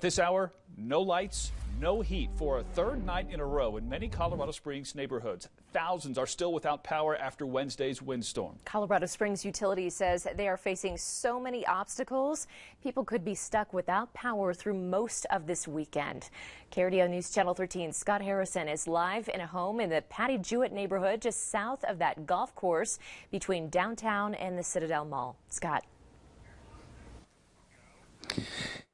This hour, no lights, no heat for a third night in a row in many Colorado Springs neighborhoods. Thousands are still without power after Wednesday's windstorm. Colorado Springs Utilities says they are facing so many obstacles, people could be stuck without power through most of this weekend. KRDO News Channel 13's Scott Harrison is live in a home in the Patty Jewett neighborhood just south of that golf course between downtown and the Citadel Mall. Scott.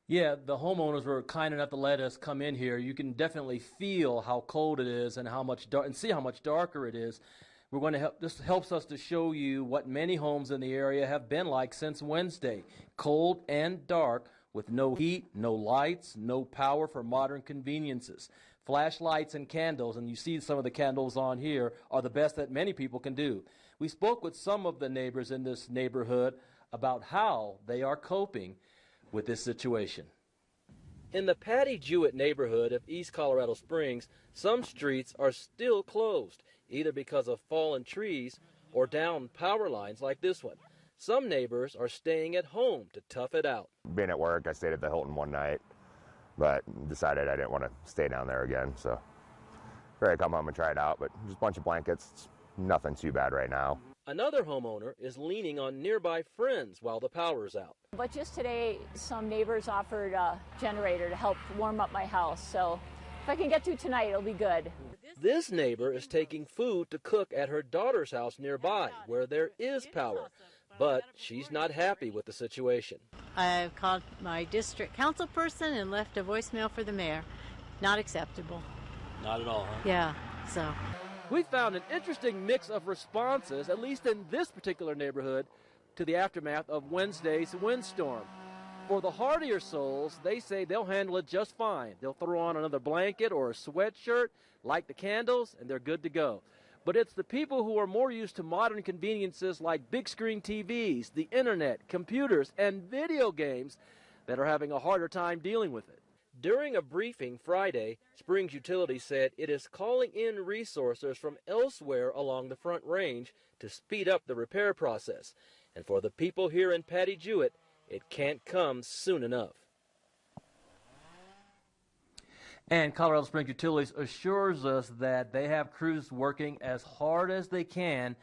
Yeah, the homeowners were kind enough to let us come in here. You can definitely feel how cold it is and how much and see how much darker it is. We're going to help. This helps us to show you what many homes in the area have been like since Wednesday. Cold and dark with no heat, no lights, no power for modern conveniences. Flashlights and candles, and you see some of the candles on here, are the best that many people can do. We spoke with some of the neighbors in this neighborhood about how they are coping with this situation. In the Patty Jewett neighborhood of East Colorado Springs, some streets are still closed, either because of fallen trees or down power lines like this one. Some neighbors are staying at home to tough it out. Being at work, I stayed at the Hilton one night, but decided I didn't want to stay down there again, so figured I'd come home and try it out, but just a bunch of blankets. It's nothing too bad right now. Another homeowner is leaning on nearby friends while the power's out. But just today, some neighbors offered a generator to help warm up my house. So if I can get through tonight, it'll be good. This neighbor is taking food to cook at her daughter's house nearby, where there is power. But she's not happy with the situation. I've called my district council person and left a voicemail for the mayor. Not acceptable. Not at all, huh? Yeah, so. We found an interesting mix of responses, at least in this particular neighborhood, to the aftermath of Wednesday's windstorm. For the hardier souls, they say they'll handle it just fine. They'll throw on another blanket or a sweatshirt, light the candles, and they're good to go. But it's the people who are more used to modern conveniences like big screen TVs, the internet, computers, and video games that are having a harder time dealing with it. During a briefing Friday, Springs Utilities said it is calling in resources from elsewhere along the Front Range to speed up the repair process. And for the people here in Patty Jewett, it can't come soon enough. And Colorado Springs Utilities assures us that they have crews working as hard as they can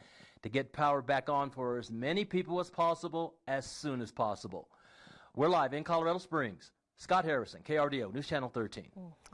to get power back on for as many people as possible as soon as possible. We're live in Colorado Springs. Scott Harrison, KRDO News Channel 13.